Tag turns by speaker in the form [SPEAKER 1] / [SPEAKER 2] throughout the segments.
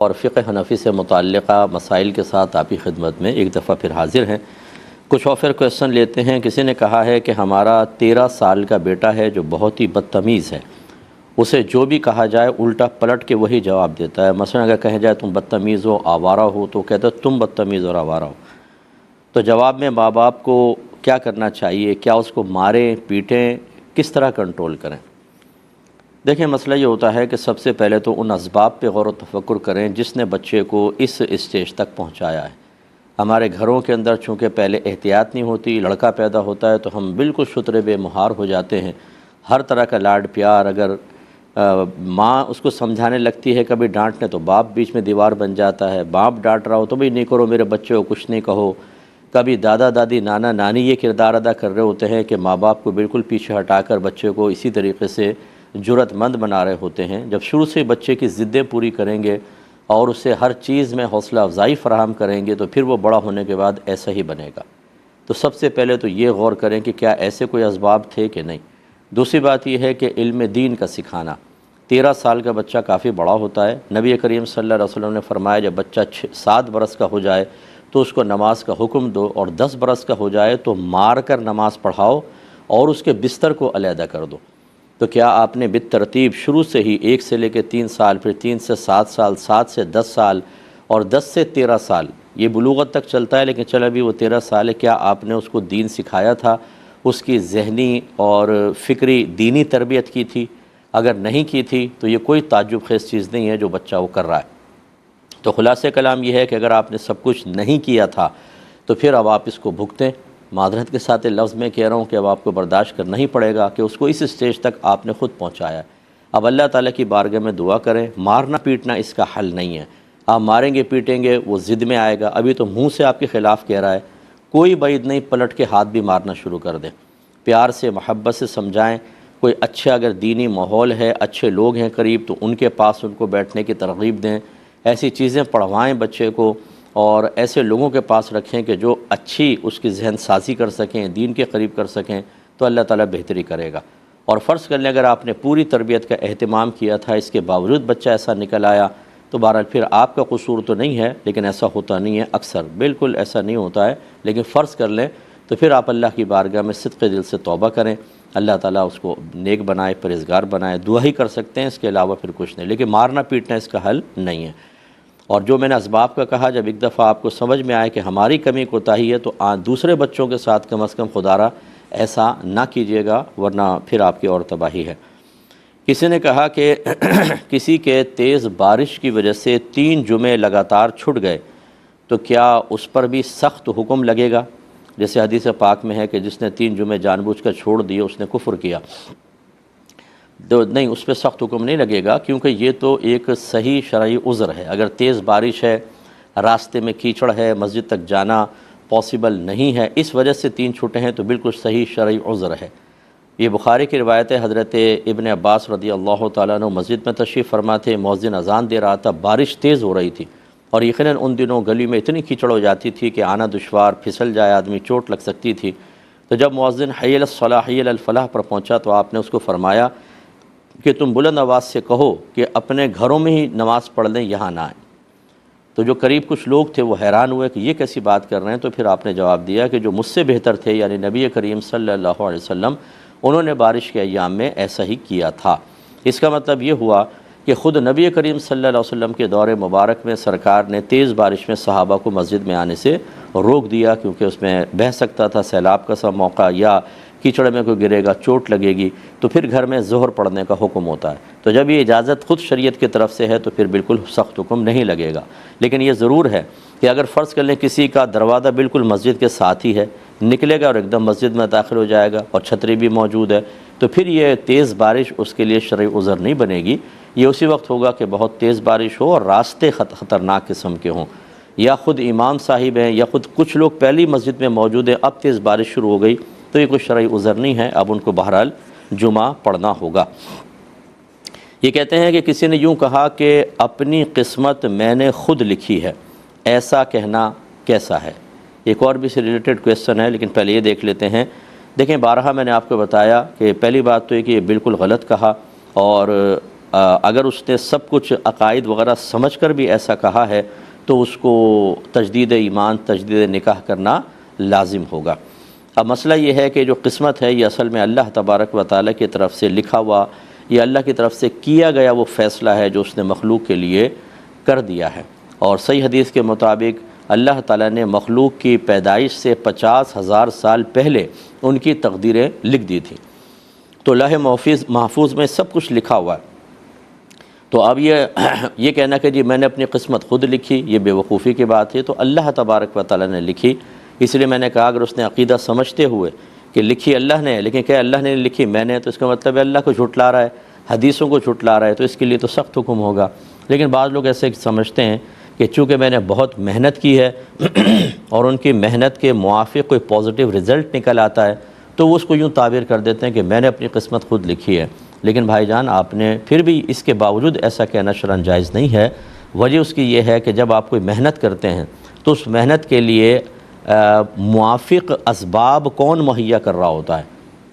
[SPEAKER 1] اور فقہ حنفی سے متعلقہ مسائل کے ساتھ آپ کی خدمت میں ایک دفعہ پھر حاضر ہیں۔ کچھ اور پھر کویشچن لیتے ہیں۔ کسی نے کہا ہے کہ ہمارا 13 سال کا بیٹا ہے جو بہت ہی بدتمیز ہے، اسے جو بھی کہا جائے الٹا پلٹ کے وہی جواب دیتا ہے۔ مثلا اگر کہا جائے تم بدتمیز ہو، آوارہ ہو، تو کہتا ہے تم بدتمیز اور آوارہ ہو۔ تو جواب میں ماں باپ کو کیا کرنا چاہیے؟ کیا اس کو ماریں، پیٹیں، کس طرح کنٹرول کریں؟ دیکھیں، مسئلہ یہ ہوتا ہے کہ سب سے پہلے تو ان اسباب پہ غور و تفکر کریں جس نے بچے کو اس اسٹیج تک پہنچایا ہے۔ ہمارے گھروں کے اندر چونکہ پہلے احتیاط نہیں ہوتی، لڑکا پیدا ہوتا ہے تو ہم بالکل شتر بے مہار ہو جاتے ہیں۔ ہر طرح کا لاڈ پیار، اگر ماں اس کو سمجھانے لگتی ہے، کبھی ڈانٹنے تو باپ بیچ میں دیوار بن جاتا ہے، باپ ڈانٹ رہا ہو تو بھئی نہیں کرو میرے بچے کو، کچھ نہیں کہو۔ کبھی دادا دادی نانا نانی یہ کردار ادا کر رہے ہوتے ہیں کہ ماں باپ کو بالکل پیچھے ہٹا کر بچے کو اسی طریقے سے جرأت مند بنا رہے ہوتے ہیں۔ جب شروع سے بچے کی ضدیں پوری کریں گے اور اسے ہر چیز میں حوصلہ افزائی فراہم کریں گے تو پھر وہ بڑا ہونے کے بعد ایسا ہی بنے گا۔ تو سب سے پہلے تو یہ غور کریں کہ کیا ایسے کوئی اسباب تھے کہ نہیں۔ دوسری بات یہ ہے کہ علم دین کا سکھانا۔ 13 سال کا بچہ کافی بڑا ہوتا ہے۔ نبی کریم صلی اللہ علیہ وسلم نے فرمایا جب بچہ 7 برس کا ہو جائے تو اس کو نماز کا حکم دو، اور 10 برس کا ہو جائے تو مار کر نماز پڑھاؤ اور اس کے بستر کو علیحدہ کر دو۔ تو کیا آپ نے بالترتیب شروع سے ہی 1 سے لے کے 3 سال، پھر 3 سے 7 سال، 7 سے 10 سال اور 10 سے 13 سال، یہ بلوغت تک چلتا ہے لیکن چل ابھی وہ 13 سال ہے، کیا آپ نے اس کو دین سکھایا تھا، اس کی ذہنی اور فکری دینی تربیت کی تھی؟ اگر نہیں کی تھی تو یہ کوئی تعجب خیز چیز نہیں ہے جو بچہ وہ کر رہا ہے۔ تو خلاصہ کلام یہ ہے کہ اگر آپ نے سب کچھ نہیں کیا تھا تو پھر اب آپ اس کو بھگتیں۔ معذرت کے ساتھ لفظ میں کہہ رہا ہوں کہ اب آپ کو برداشت کرنا ہی پڑے گا کہ اس کو اس اسٹیج تک آپ نے خود پہنچایا ہے۔ اب اللہ تعالیٰ کی بارگاہ میں دعا کریں۔ مارنا پیٹنا اس کا حل نہیں ہے۔ آپ ماریں گے پیٹیں گے وہ ضد میں آئے گا، ابھی تو منہ سے آپ کے خلاف کہہ رہا ہے، کوئی بعید نہیں پلٹ کے ہاتھ بھی مارنا شروع کر دیں۔ پیار سے محبت سے سمجھائیں۔ کوئی اچھا اگر دینی ماحول ہے، اچھے لوگ ہیں قریب، تو ان کے پاس ان کو بیٹھنے کی ترغیب دیں۔ ایسی چیزیں پڑھوائیں بچے کو، اور ایسے لوگوں کے پاس رکھیں کہ جو اچھی اس کی ذہن سازی کر سکیں، دین کے قریب کر سکیں، تو اللہ تعالیٰ بہتری کرے گا۔ اور فرض کر لیں اگر آپ نے پوری تربیت کا اہتمام کیا تھا، اس کے باوجود بچہ ایسا نکل آیا، تو بہرحال پھر آپ کا قصور تو نہیں ہے، لیکن ایسا ہوتا نہیں ہے، اکثر بالکل ایسا نہیں ہوتا ہے، لیکن فرض کر لیں تو پھر آپ اللہ کی بارگاہ میں صدق دل سے توبہ کریں۔ اللہ تعالیٰ اس کو نیک بنائے، پرہیزگار بنائے، دعا ہی کر سکتے ہیں، اس کے علاوہ پھر کچھ نہیں، لیکن مارنا پیٹنا اس کا حل نہیں ہے۔ اور جو میں نے اسباب کا کہا، جب ایک دفعہ آپ کو سمجھ میں آئے کہ ہماری کمی کوتاہی ہے تو دوسرے بچوں کے ساتھ کم از کم خدا را ایسا نہ کیجیے گا، ورنہ پھر آپ کی اور تباہی ہے۔ کسی نے کہا کہ کسی کے تیز بارش کی وجہ سے 3 جمعے لگاتار چھٹ گئے تو کیا اس پر بھی سخت حکم لگے گا؟ جیسے حدیث پاک میں ہے کہ جس نے 3 جمعے جان بوجھ کر چھوڑ دیے اس نے کفر کیا۔ نہیں، اس پہ سخت حکم نہیں لگے گا، کیونکہ یہ تو ایک صحیح شرعی عذر ہے۔ اگر تیز بارش ہے، راستے میں کیچڑ ہے، مسجد تک جانا پاسبل نہیں ہے، اس وجہ سے 3 چھوٹے ہیں، تو بالکل صحیح شرعی عذر ہے۔ یہ بخاری کی روایت ہے، حضرت ابن عباس رضی اللہ تعالیٰ عنہ مسجد میں تشریف فرما تھے، مؤذن اذان دے رہا تھا، بارش تیز ہو رہی تھی، اور یقیناً ان دنوں گلی میں اتنی کیچڑ ہو جاتی تھی کہ آنا دشوار، پھسل جائے آدمی، چوٹ لگ سکتی تھی۔ تو جب مؤذن حی علی الصلاح حی علی الفلاح پر پہنچا تو آپ نے اس کو فرمایا کہ تم بلند آواز سے کہو کہ اپنے گھروں میں ہی نماز پڑھ لیں، یہاں نہ آئیں۔ تو جو قریب کچھ لوگ تھے وہ حیران ہوئے کہ یہ کیسی بات کر رہے ہیں، تو پھر آپ نے جواب دیا کہ جو مجھ سے بہتر تھے، یعنی نبی کریم صلی اللہ علیہ وسلم، انہوں نے بارش کے ایام میں ایسا ہی کیا تھا۔ اس کا مطلب یہ ہوا کہ خود نبی کریم صلی اللہ علیہ وسلم کے دور مبارک میں سرکار نے تیز بارش میں صحابہ کو مسجد میں آنے سے روک دیا، کیونکہ اس میں بہہ سکتا تھا، سیلاب کا سا موقع، یا کیچڑ میں کوئی گرے گا، چوٹ لگے گی، تو پھر گھر میں ظہر پڑھنے کا حکم ہوتا ہے۔ تو جب یہ اجازت خود شریعت کی طرف سے ہے تو پھر بالکل سخت حکم نہیں لگے گا۔ لیکن یہ ضرور ہے کہ اگر فرض کر لیں کسی کا دروازہ بالکل مسجد کے ساتھ ہی ہے، نکلے گا اور ایک دم مسجد میں داخل ہو جائے گا اور چھتری بھی موجود ہے، تو پھر یہ تیز بارش اس کے لیے شرعی عذر نہیں بنے گی۔ یہ اسی وقت ہوگا کہ بہت تیز بارش ہو اور راستے خطرناک قسم کے ہوں، یا خود امام صاحب ہیں یا خود کچھ لوگ پہلی مسجد میں موجود ہیں، اب تیز بارش شروع ہو گئی، تو یہ کوئی شرعی عذر نہیں ہے، اب ان کو بہرحال جمعہ پڑھنا ہوگا۔ یہ کہتے ہیں کہ کسی نے یوں کہا کہ اپنی قسمت میں نے خود لکھی ہے، ایسا کہنا کیسا ہے؟ ایک اور بھی سے ریلیٹڈ کویسچن ہے، لیکن پہلے یہ دیکھ لیتے ہیں۔ دیکھیں، بارہا میں نے آپ کو بتایا کہ پہلی بات تو یہ کہ یہ بالکل غلط کہا، اور اگر اس نے سب کچھ عقائد وغیرہ سمجھ کر بھی ایسا کہا ہے تو اس کو تجدید ایمان، تجدید نکاح کرنا لازم ہوگا۔ اب مسئلہ یہ ہے کہ جو قسمت ہے یہ اصل میں اللہ تبارک و تعالیٰ کی طرف سے لکھا ہوا، یہ اللہ کی طرف سے کیا گیا وہ فیصلہ ہے جو اس نے مخلوق کے لیے کر دیا ہے۔ اور صحیح حدیث کے مطابق اللہ تعالیٰ نے مخلوق کی پیدائش سے 50,000 سال پہلے ان کی تقدیریں لکھ دی تھیں، تو لوح محفوظ میں سب کچھ لکھا ہوا ہے۔ تو اب یہ کہنا کہ جی میں نے اپنی قسمت خود لکھی، یہ بے وقوفی کی بات ہے۔ تو اللہ تبارک و تعالیٰ نے لکھی، اس لیے میں نے کہا اگر اس نے عقیدہ سمجھتے ہوئے کہ لکھی اللہ نے، لیکن کہ اللہ نے لکھی میں نے، تو اس کا مطلب ہے اللہ کو جھٹلا رہا ہے، حدیثوں کو جھٹلا رہا ہے، تو اس کے لیے تو سخت حکم ہوگا۔ لیکن بعض لوگ ایسے سمجھتے ہیں کہ چونکہ میں نے بہت محنت کی ہے اور ان کی محنت کے موافق کوئی پازیٹیو رزلٹ نکل آتا ہے تو وہ اس کو یوں تعبیر کر دیتے ہیں کہ میں نے اپنی قسمت خود لکھی ہے۔ لیکن بھائی جان آپ نے پھر بھی اس کے باوجود ایسا کہنا شرعاً جائز نہیں ہے۔ وجہ اس کی یہ ہے کہ جب آپ کوئی محنت کرتے ہیں تو اس محنت کے لیے موافق اسباب کون مہیا کر رہا ہوتا ہے؟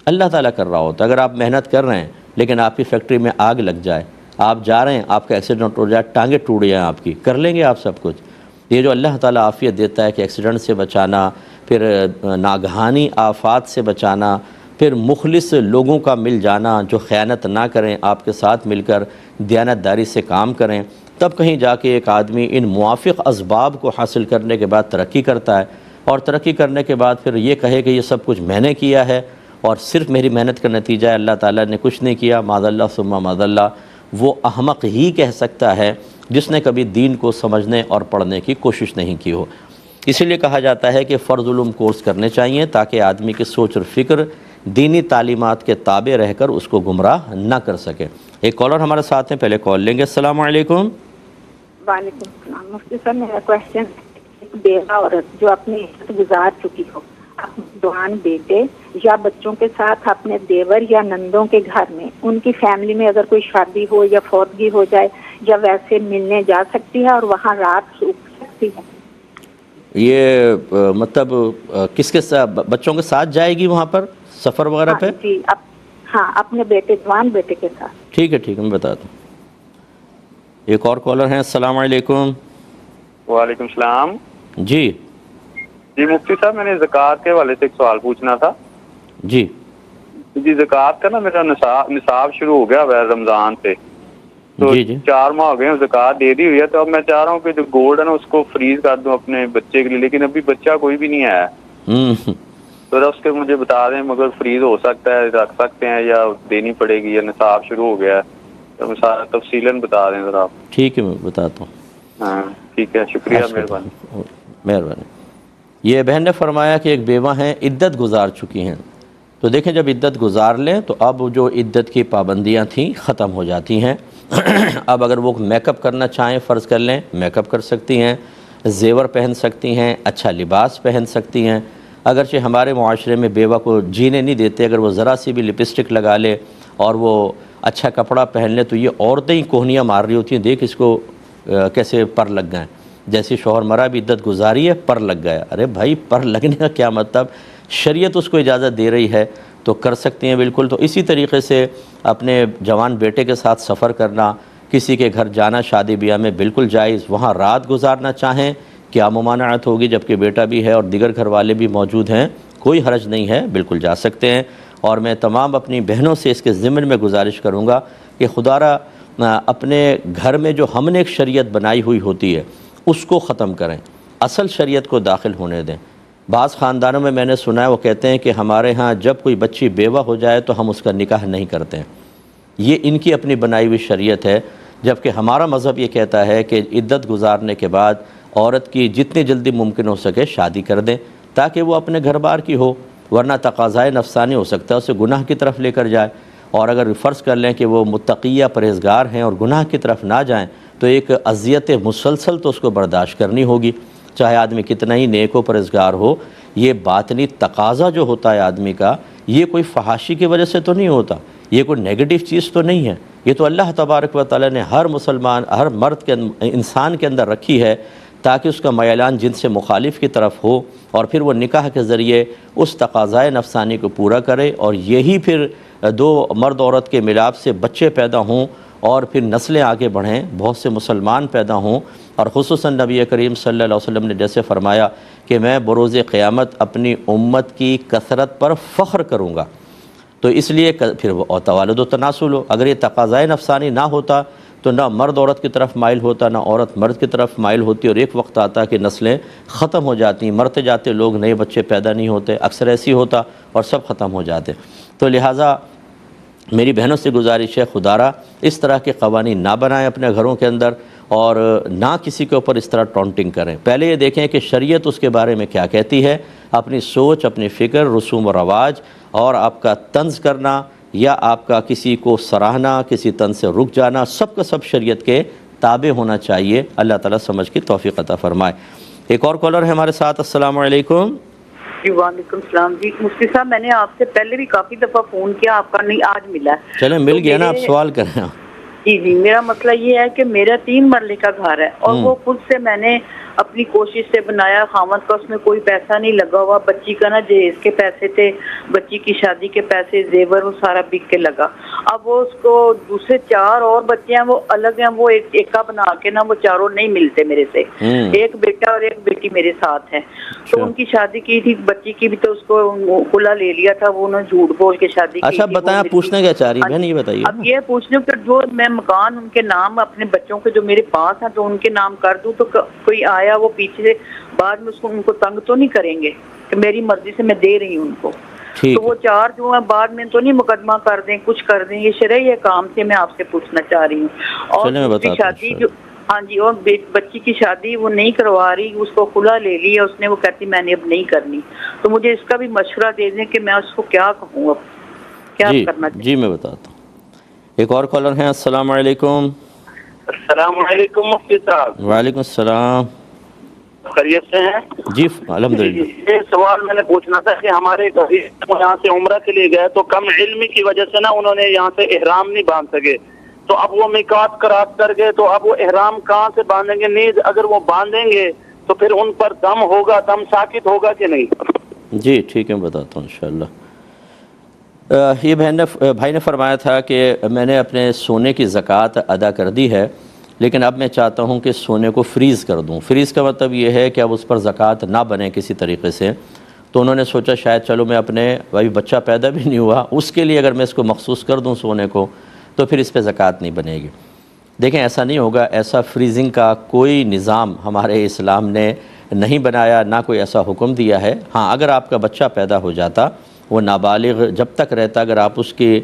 [SPEAKER 1] اللہ تعالیٰ کر رہا ہوتا ہے۔ اگر آپ محنت کر رہے ہیں لیکن آپ کی فیکٹری میں آگ لگ جائے، آپ جا رہے ہیں، آپ کا ایکسیڈنٹ ہو جائے، ٹانگیں ٹوٹ جائیں آپ کی، کر لیں گے آپ سب کچھ؟ یہ جو اللہ تعالیٰ عافیت دیتا ہے کہ ایکسیڈنٹ سے بچانا، پھر ناگہانی آفات سے بچانا، پھر مخلص لوگوں کا مل جانا جو خیانت نہ کریں، آپ کے ساتھ مل کر دیانت داری سے کام کریں، تب کہیں جا کے ایک آدمی ان موافق اسباب کو حاصل کرنے کے بعد ترقی کرتا ہے، اور ترقی کرنے کے بعد پھر یہ کہے کہ یہ سب کچھ میں نے کیا ہے اور صرف میری محنت کا نتیجہ ہے، اللہ تعالیٰ نے کچھ نہیں کیا، معاذ اللہ ثم معاذ اللہ۔ وہ احمق ہی کہہ سکتا ہے جس نے کبھی دین کو سمجھنے اور پڑھنے کی کوشش نہیں کی ہو۔ اسی لیے کہا جاتا ہے کہ فرض علوم کورس کرنے چاہیے تاکہ آدمی کی سوچ اور فکر دینی تعلیمات کے تابع رہ کر اس کو گمراہ نہ کر سکے۔ ایک کالر ہمارے ساتھ ہیں، پہلے کال لیں گے۔ السلام علیکم۔
[SPEAKER 2] وعلیکم السلام۔ مفتی صاحب میرا کویشچن، ایک بیوہ عورت جو اپنی عزت گزار چکی ہو، اپنے جوان بیٹے یا بچوں کے ساتھ اپنے دیور یا نندوں کے گھر میں، ان کی فیملی میں اگر کوئی شادی ہو یا فوتگی ہو جائے، یا ویسے ملنے جا سکتی ہے اور وہاں رات رک سکتی ہے؟
[SPEAKER 1] یہ مطلب کس کے ساتھ؟ بچوں کے ساتھ جائے گی وہاں پر سفر وغیرہ پہ؟
[SPEAKER 2] جی ہاں، اپنے بیٹے، جوان بیٹے کے ساتھ۔
[SPEAKER 1] ٹھیک ہے میں بتاتا ہوں۔ ایک اور کالر ہیں۔ السلام علیکم۔
[SPEAKER 3] وعلیکم السلام۔
[SPEAKER 1] جی
[SPEAKER 3] مفتی صاحب میں نے زکوٰۃ کے حوالے سے ایک سوال پوچھنا تھا۔
[SPEAKER 1] جی
[SPEAKER 3] زکوٰۃ کا نا میرا نصاب شروع ہو گیا ہے رمضان سے، تو 4 ماہ ہو گئے ہیں، زکوٰۃ دے دی ہوئی ہے، تو اب میں چاہ رہا ہوں کہ جو گولڈ ہے نا اس کو فریز کر دوں اپنے بچے کے لیے، لیکن ابھی بچہ کوئی بھی نہیں آیا ہے، تو اس کے مجھے بتا دیں مگر فریز ہو سکتا ہے، رکھ سکتے ہیں یا دینی پڑے گی، یا نصاب شروع ہو گیا ہے، تو سارا تفصیلاً بتا دیں ذرا آپ۔
[SPEAKER 1] ٹھیک ہے میں بتاتا ہوں۔
[SPEAKER 3] ہاں ٹھیک ہے، شکریہ، مہربانی۔
[SPEAKER 1] یہ بہن نے فرمایا کہ ایک بیوہ ہیں، عدت گزار چکی ہیں، تو دیکھیں جب عدت گزار لیں تو اب جو عدت کی پابندیاں تھیں ختم ہو جاتی ہیں۔ اب اگر وہ میک اپ کرنا چاہیں، فرض کر لیں میک اپ کر سکتی ہیں، زیور پہن سکتی ہیں، اچھا لباس پہن سکتی ہیں۔ اگرچہ ہمارے معاشرے میں بیوہ کو جینے نہیں دیتے، اگر وہ ذرا سی بھی لپسٹک لگا لے اور وہ اچھا کپڑا پہن لے تو یہ عورتیں ہی کوہنیاں مار رہی ہوتی ہیں، دیکھ اس کو کیسے پر لگ گئے، جیسے شوہر مرا بھی عدت گزاری ہے پر لگ گیا۔ ارے بھائی پر لگنے کا کیا مطلب؟ شریعت اس کو اجازت دے رہی ہے تو کر سکتی ہیں بالکل۔ تو اسی طریقے سے اپنے جوان بیٹے کے ساتھ سفر کرنا، کسی کے گھر جانا شادی بیاہ میں بالکل جائز، وہاں رات گزارنا چاہیں کیا ممانعت ہوگی؟ جبکہ بیٹا بھی ہے اور دیگر گھر والے بھی موجود ہیں، کوئی حرج نہیں ہے، بالکل جا سکتے ہیں۔ اور میں تمام اپنی بہنوں سے اس کے ضمن میں گزارش کروں گا کہ خدا را اپنے گھر میں جو ہم نے ایک شریعت بنائی ہوئی ہوتی ہے اس کو ختم کریں، اصل شریعت کو داخل ہونے دیں۔ بعض خاندانوں میں نے سنا ہے وہ کہتے ہیں کہ ہمارے ہاں جب کوئی بچی بیوہ ہو جائے تو ہم اس کا نکاح نہیں کرتے ہیں، یہ ان کی اپنی بنائی ہوئی شریعت ہے، جبکہ ہمارا مذہب یہ کہتا ہے کہ عدت گزارنے کے بعد عورت کی جتنی جلدی ممکن ہو سکے شادی کر دیں تاکہ وہ اپنے گھر بار کی ہو، ورنہ تقاضائے نفسانی ہو سکتا ہے اسے گناہ کی طرف لے کر جائے۔ اور اگر فرض کر لیں کہ وہ متقیہ پرہیزگار ہیں اور گناہ کی طرف نہ جائیں تو ایک اذیت مسلسل تو اس کو برداشت کرنی ہوگی، چاہے آدمی کتنا ہی نیک و پرہیزگار ہو۔ یہ باطنی تقاضا جو ہوتا ہے آدمی کا، یہ کوئی فحاشی کی وجہ سے تو نہیں ہوتا، یہ کوئی نیگیٹو چیز تو نہیں ہے، یہ تو اللہ تبارک و تعالیٰ نے ہر مسلمان، ہر مرد کے انسان کے اندر رکھی ہے تاکہ اس کا میلان جن سے مخالف کی طرف ہو اور پھر وہ نکاح کے ذریعے اس تقاضائے نفسانی کو پورا کرے، اور یہی پھر دو مرد عورت کے ملاپ سے بچے پیدا ہوں اور پھر نسلیں آگے بڑھیں، بہت سے مسلمان پیدا ہوں، اور خصوصاً نبی کریم صلی اللہ علیہ وسلم نے جیسے فرمایا کہ میں بروز قیامت اپنی امت کی کثرت پر فخر کروں گا، تو اس لیے پھر وہ توالد و تناسل ہو۔ اگر یہ تقاضائے نفسانی نہ ہوتا تو نہ مرد عورت کی طرف مائل ہوتا، نہ عورت مرد کی طرف مائل ہوتی، اور ایک وقت آتا کہ نسلیں ختم ہو جاتی، مرتے جاتے لوگ، نئے بچے پیدا نہیں ہوتے، اکثر ایسی ہوتا اور سب ختم ہو جاتے۔ تو لہٰذا میری بہنوں سے گزارش ہے، خدا را اس طرح کے قوانین نہ بنائیں اپنے گھروں کے اندر، اور نہ کسی کے اوپر اس طرح ٹونٹنگ کریں۔ پہلے یہ دیکھیں کہ شریعت اس کے بارے میں کیا کہتی ہے، اپنی سوچ، اپنی فکر، رسوم و رواج، اور آپ کا طنز کرنا یا آپ کا کسی کو سراہنا، کسی طنز سے رک جانا، سب کا سب شریعت کے تابع ہونا چاہیے۔ اللہ تعالیٰ سمجھ کی توفیق عطا فرمائے۔ ایک اور کالر ہے ہمارے ساتھ۔ السلام علیکم۔
[SPEAKER 4] جی وعلیکم السلام۔ جی مفتی صاحب، میں نے آپ سے پہلے بھی کافی دفعہ فون کیا، آپ کا نہیں آج ملا ہے۔
[SPEAKER 1] چلیں مل گیا نا، آپ سوال کریں۔
[SPEAKER 4] جی میرا مسئلہ یہ ہے کہ میرا 3 مرلے کا گھر ہے، اور وہ خود سے میں نے اپنی کوشش سے بنایا، خامد کا اس میں کوئی پیسہ نہیں لگا ہوا، بچی کا نا جہیز کے پیسے تھے، بچی کی شادی کے پیسے، زیور، وہ سارا بک کے لگا۔ اب وہ اس کو دوسرے 4 اور بچے ہیں، وہ الگ ہیں، وہ ایکا بنا کے نا وہ چاروں نہیں ملتے میرے سے، ایک بیٹا اور ایک بیٹی میرے ساتھ ہے۔ تو ان کی شادی کی تھی، بچی کی بھی تو اس کو کھلا لے لیا تھا، وہ انہوں نے جھوٹ بول کے شادی کی۔
[SPEAKER 1] اچھا بتائیں، پوچھنا کیا چاہ رہی بہن، یہ بتائیے۔
[SPEAKER 4] اب یہ پوچھنے کہ جو میں مکان ان کے نام اپنے بچوں کے جو میرے پاس ہیں تو ان کے نام کر دوں، تو کوئی آیا وہ پیچھے سے بعد میں اس کو ان کو تنگ تو نہیں کریں گے کہ میری مرضی سے میں دے رہی ہوں ان کو؟ تو وہ 4 جو ہیں بعد میں تو نہیں مقدمہ کر دیں، کچھ کر دیں؟ یہ شرعی کام سے میں آپ سے پوچھنا چاہ رہی ہوں۔ اور شادی جو، ہاں جی، اور بچی کی شادی وہ نہیں کروا رہی، اس کو کھلا لے لیا اس نے، وہ کہتی میں نے اب نہیں کرنی۔ تو مجھے اس کا بھی مشورہ دے دیں کہ میں اس کو کیا کہوں، اب کیا کرنا چاہیے؟
[SPEAKER 1] جی میں بتاتا ہوں۔ ایک اور کالر ہیں۔ السلام علیکم۔
[SPEAKER 5] السلام علیکم مفتی صاحب۔
[SPEAKER 1] وعلیکم السلام۔
[SPEAKER 5] خیریت سے ہیں؟
[SPEAKER 1] جی الحمدللہ۔
[SPEAKER 5] یہ سوال میں نے پوچھنا تھا کہ ہمارے یہاں سے عمرہ کے لیے گئے تو کم علم کی وجہ سے نا انہوں نے یہاں سے احرام نہیں باندھ سکے، تو اب وہ میقات کراس کر گئے، تو اب وہ احرام کہاں سے باندھیں گے؟ نیز اگر وہ باندھیں گے تو پھر ان پر دم ہوگا، دم ساکت ہوگا کہ نہیں؟
[SPEAKER 1] جی ٹھیک ہے، بتاتا ہوں انشاءاللہ۔ یہ بھائی نے فرمایا تھا کہ میں نے اپنے سونے کی زکوٰۃ ادا کر دی ہے، لیکن اب میں چاہتا ہوں کہ سونے کو فریز کر دوں۔ فریز کا مطلب یہ ہے کہ اب اس پر زکوٰۃ نہ بنے کسی طریقے سے۔ تو انہوں نے سوچا شاید چلو میں اپنے ابھی بچہ پیدا بھی نہیں ہوا، اس کے لیے اگر میں اس کو مخصوص کر دوں سونے کو تو پھر اس پہ زکوٰۃ نہیں بنے گی۔ دیکھیں ایسا نہیں ہوگا، ایسا فریزنگ کا کوئی نظام ہمارے اسلام نے نہیں بنایا، نہ کوئی ایسا حکم دیا ہے۔ ہاں اگر آپ کا بچہ پیدا ہو جاتا، وہ نابالغ جب تک رہتا، اگر آپ اس کے